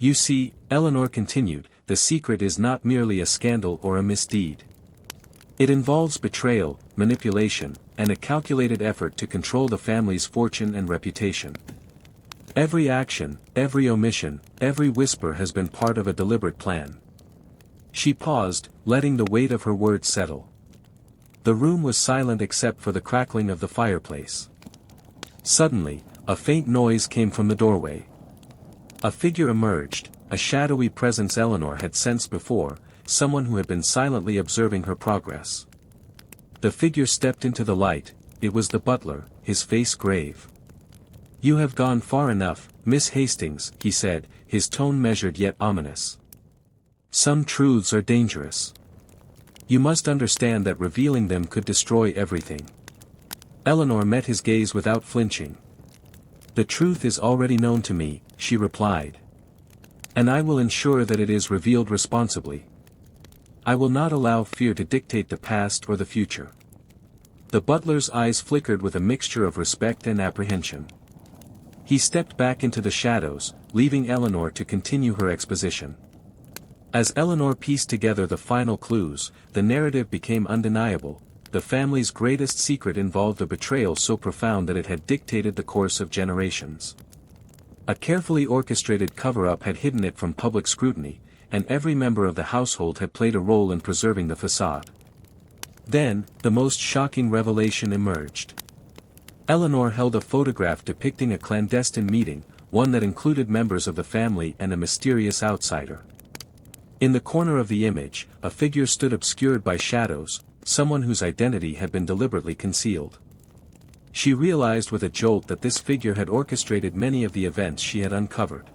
"You see," Eleanor continued, "the secret is not merely a scandal or a misdeed. It involves betrayal, manipulation, and a calculated effort to control the family's fortune and reputation. Every action, every omission, every whisper has been part of a deliberate plan." She paused, letting the weight of her words settle. The room was silent except for the crackling of the fireplace. Suddenly, a faint noise came from the doorway. A figure emerged, a shadowy presence Eleanor had sensed before, someone who had been silently observing her progress. The figure stepped into the light. It was the butler, his face grave. "You have gone far enough, Miss Hastings," he said, his tone measured yet ominous. "Some truths are dangerous. You must understand that revealing them could destroy everything." Eleanor met his gaze without flinching. "The truth is already known to me," she replied. "And I will ensure that it is revealed responsibly. I will not allow fear to dictate the past or the future." The butler's eyes flickered with a mixture of respect and apprehension. He stepped back into the shadows, leaving Eleanor to continue her exposition. As Eleanor pieced together the final clues, the narrative became undeniable. The family's greatest secret involved a betrayal so profound that it had dictated the course of generations. A carefully orchestrated cover-up had hidden it from public scrutiny, and every member of the household had played a role in preserving the facade. Then, the most shocking revelation emerged. Eleanor held a photograph depicting a clandestine meeting, one that included members of the family and a mysterious outsider. In the corner of the image, a figure stood obscured by shadows, someone whose identity had been deliberately concealed. She realized with a jolt that this figure had orchestrated many of the events she had uncovered.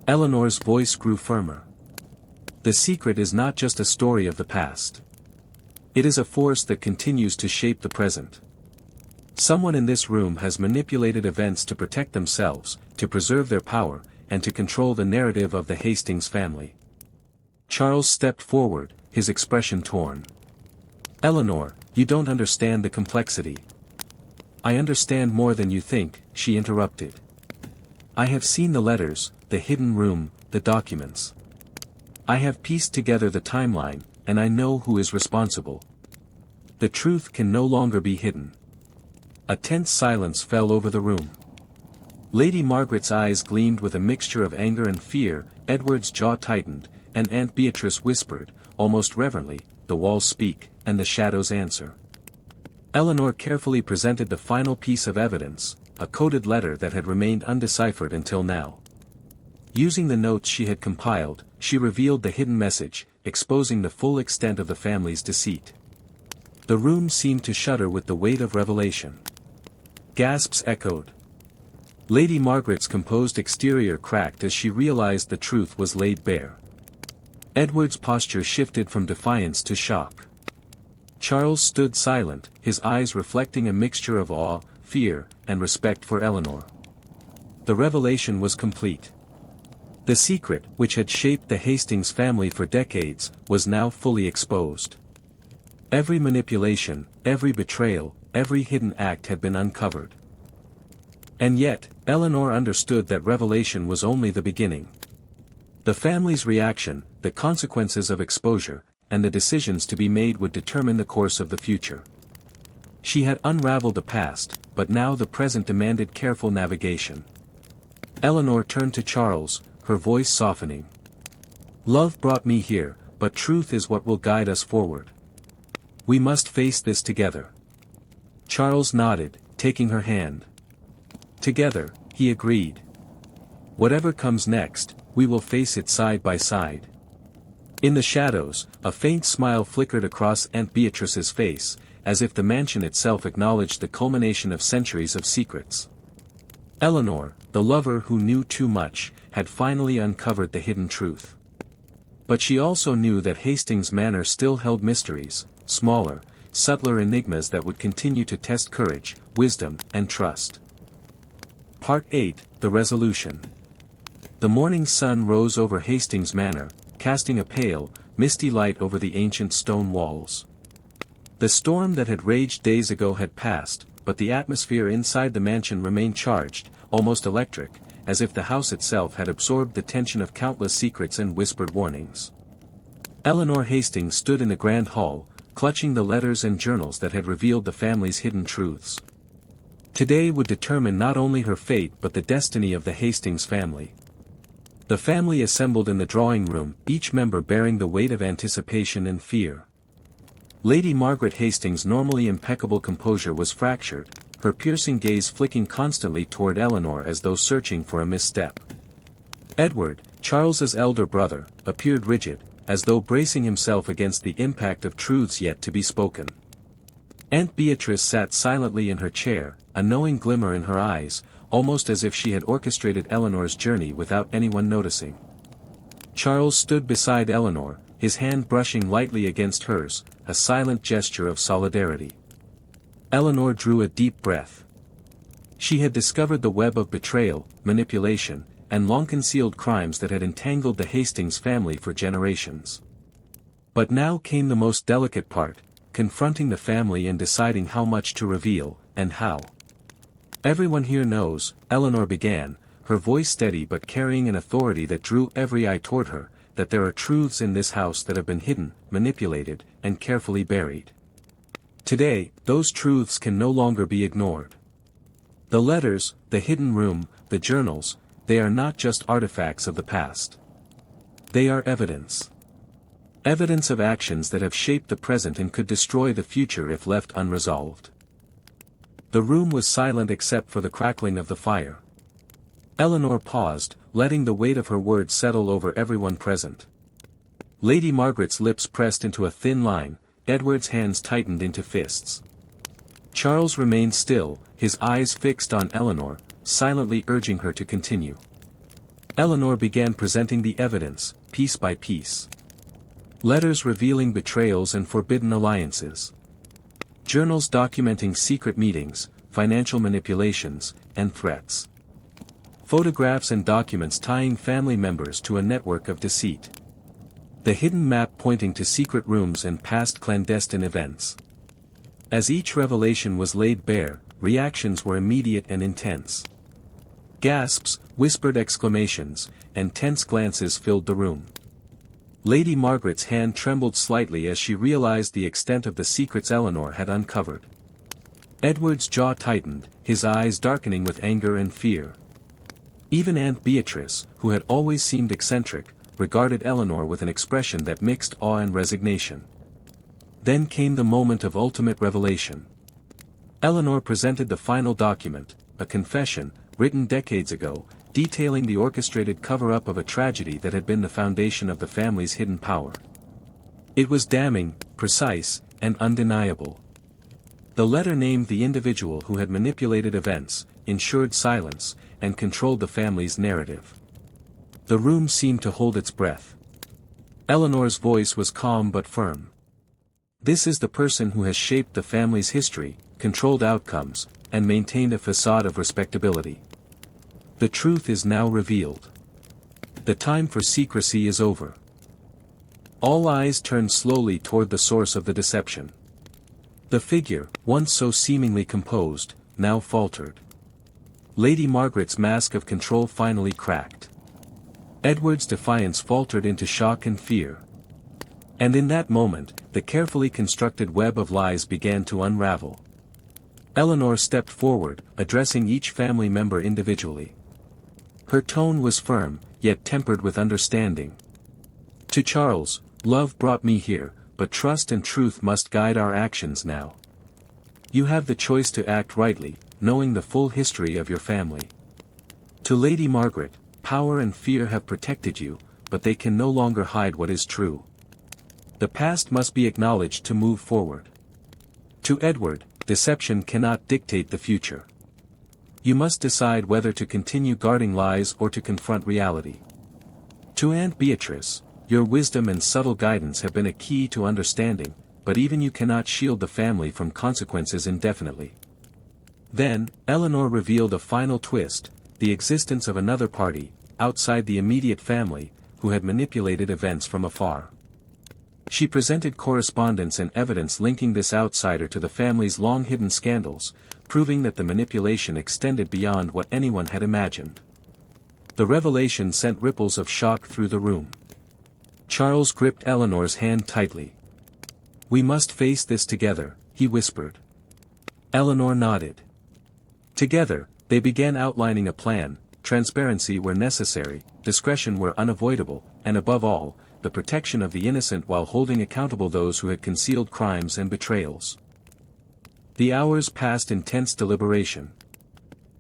Eleanor's voice grew firmer. The secret is not just a story of the past. It is a force that continues to shape the present. Someone in this room has manipulated events to protect themselves, to preserve their power, and to control the narrative of the Hastings family. Charles stepped forward, his expression torn. "Eleanor, you don't understand the complexity." "I understand more than you think," she interrupted. "I have seen the letters, the hidden room, the documents. I have pieced together the timeline, and I know who is responsible. The truth can no longer be hidden." A tense silence fell over the room. Lady Margaret's eyes gleamed with a mixture of anger and fear, Edward's jaw tightened, and Aunt Beatrice whispered, almost reverently, "The walls speak, and the shadows answer." Eleanor carefully presented the final piece of evidence, a coded letter that had remained undeciphered until now. Using the notes she had compiled, she revealed the hidden message, exposing the full extent of the family's deceit. The room seemed to shudder with the weight of revelation. Gasps echoed. Lady Margaret's composed exterior cracked as she realized the truth was laid bare. Edward's posture shifted from defiance to shock. Charles stood silent, his eyes reflecting a mixture of awe, fear, and respect for Eleanor. The revelation was complete. The secret, which had shaped the Hastings family for decades, was now fully exposed. Every manipulation, every betrayal, every hidden act had been uncovered. And yet, Eleanor understood that revelation was only the beginning. The family's reaction, the consequences of exposure, and the decisions to be made would determine the course of the future. She had unraveled the past, but now the present demanded careful navigation. Eleanor turned to Charles, her voice softening. "Love brought me here, but truth is what will guide us forward. We must face this together." Charles nodded, taking her hand. "Together," he agreed. "Whatever comes next, we will face it side by side." In the shadows, a faint smile flickered across Aunt Beatrice's face, as if the mansion itself acknowledged the culmination of centuries of secrets. Eleanor, the lover who knew too much, had finally uncovered the hidden truth. But she also knew that Hastings Manor still held mysteries, smaller, subtler enigmas that would continue to test courage, wisdom, and trust. Part 8, The Resolution. The morning sun rose over Hastings Manor, casting a pale, misty light over the ancient stone walls. The storm that had raged days ago had passed, but the atmosphere inside the mansion remained charged, almost electric, as if the house itself had absorbed the tension of countless secrets and whispered warnings. Eleanor Hastings stood in the grand hall, clutching the letters and journals that had revealed the family's hidden truths. Today would determine not only her fate but the destiny of the Hastings family. The family assembled in the drawing room, each member bearing the weight of anticipation and fear. Lady Margaret Hastings' normally impeccable composure was fractured, her piercing gaze flicking constantly toward Eleanor as though searching for a misstep. Edward, Charles's elder brother, appeared rigid, as though bracing himself against the impact of truths yet to be spoken. Aunt Beatrice sat silently in her chair, a knowing glimmer in her eyes, almost as if she had orchestrated Eleanor's journey without anyone noticing. Charles stood beside Eleanor, his hand brushing lightly against hers, a silent gesture of solidarity. Eleanor drew a deep breath. She had discovered the web of betrayal, manipulation, and long-concealed crimes that had entangled the Hastings family for generations. But now came the most delicate part, confronting the family and deciding how much to reveal, and how. "Everyone here knows," Eleanor began, her voice steady but carrying an authority that drew every eye toward her, "that there are truths in this house that have been hidden, manipulated, and carefully buried. Today, those truths can no longer be ignored. The letters, the hidden room, the journals, they are not just artifacts of the past. They are evidence. Evidence of actions that have shaped the present and could destroy the future if left unresolved." The room was silent except for the crackling of the fire. Eleanor paused, letting the weight of her words settle over everyone present. Lady Margaret's lips pressed into a thin line, Edward's hands tightened into fists. Charles remained still, his eyes fixed on Eleanor, silently urging her to continue. Eleanor began presenting the evidence, piece by piece. Letters revealing betrayals and forbidden alliances. Journals documenting secret meetings, financial manipulations, and threats. Photographs and documents tying family members to a network of deceit. The hidden map pointing to secret rooms and past clandestine events. As each revelation was laid bare, reactions were immediate and intense. Gasps, whispered exclamations, and tense glances filled the room. Lady Margaret's hand trembled slightly as she realized the extent of the secrets Eleanor had uncovered. Edward's jaw tightened, his eyes darkening with anger and fear. Even Aunt Beatrice, who had always seemed eccentric, regarded Eleanor with an expression that mixed awe and resignation. Then came the moment of ultimate revelation. Eleanor presented the final document, a confession, written decades ago, detailing the orchestrated cover-up of a tragedy that had been the foundation of the family's hidden power. It was damning, precise, and undeniable. The letter named the individual who had manipulated events, ensured silence, and controlled the family's narrative. The room seemed to hold its breath. Eleanor's voice was calm but firm. "This is the person who has shaped the family's history, controlled outcomes, and maintained a facade of respectability. The truth is now revealed. The time for secrecy is over." All eyes turned slowly toward the source of the deception. The figure, once so seemingly composed, now faltered. Lady Margaret's mask of control finally cracked. Edward's defiance faltered into shock and fear. And in that moment, the carefully constructed web of lies began to unravel. Eleanor stepped forward, addressing each family member individually. Her tone was firm, yet tempered with understanding. "To Charles, love brought me here, but trust and truth must guide our actions now. You have the choice to act rightly, knowing the full history of your family. To Lady Margaret, power and fear have protected you, but they can no longer hide what is true. The past must be acknowledged to move forward. To Edward, deception cannot dictate the future. You must decide whether to continue guarding lies or to confront reality. To Aunt Beatrice, your wisdom and subtle guidance have been a key to understanding, but even you cannot shield the family from consequences indefinitely." Then, Eleanor revealed a final twist, the existence of another party, outside the immediate family, who had manipulated events from afar. She presented correspondence and evidence linking this outsider to the family's long-hidden scandals, proving that the manipulation extended beyond what anyone had imagined. The revelation sent ripples of shock through the room. Charles gripped Eleanor's hand tightly. "We must face this together," he whispered. Eleanor nodded. Together, they began outlining a plan, transparency where necessary, discretion where unavoidable, and above all, the protection of the innocent while holding accountable those who had concealed crimes and betrayals. The hours passed in tense deliberation.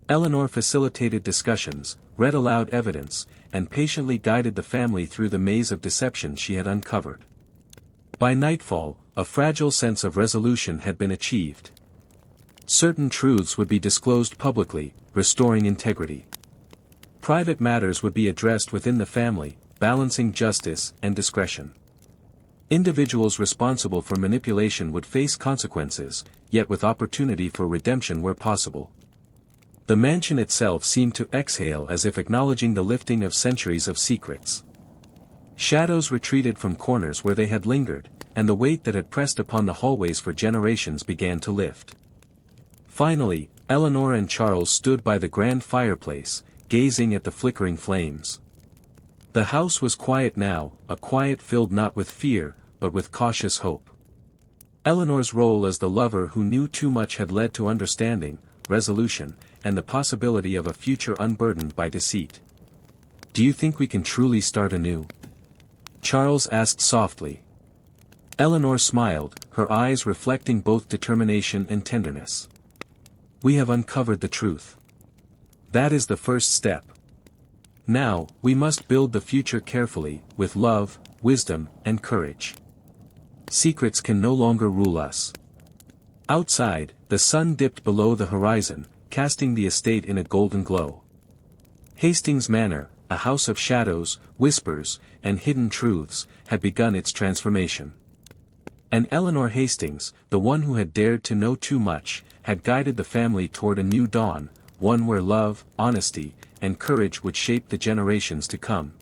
Eleanor facilitated discussions, read aloud evidence, and patiently guided the family through the maze of deception she had uncovered. By nightfall, a fragile sense of resolution had been achieved. Certain truths would be disclosed publicly, restoring integrity. Private matters would be addressed within the family, balancing justice and discretion. Individuals responsible for manipulation would face consequences, yet with opportunity for redemption where possible. The mansion itself seemed to exhale as if acknowledging the lifting of centuries of secrets. Shadows retreated from corners where they had lingered, and the weight that had pressed upon the hallways for generations began to lift. Finally, Eleanor and Charles stood by the grand fireplace, gazing at the flickering flames. The house was quiet now, a quiet filled not with fear, but with cautious hope. Eleanor's role as the lover who knew too much had led to understanding, resolution, and the possibility of a future unburdened by deceit. "Do you think we can truly start anew?" Charles asked softly. Eleanor smiled, her eyes reflecting both determination and tenderness. "We have uncovered the truth. That is the first step. Now, we must build the future carefully, with love, wisdom, and courage. Secrets can no longer rule us." Outside, the sun dipped below the horizon, casting the estate in a golden glow. Hastings Manor, a house of shadows, whispers, and hidden truths, had begun its transformation. And Eleanor Hastings, the one who had dared to know too much, had guided the family toward a new dawn, one where love, honesty, and courage would shape the generations to come.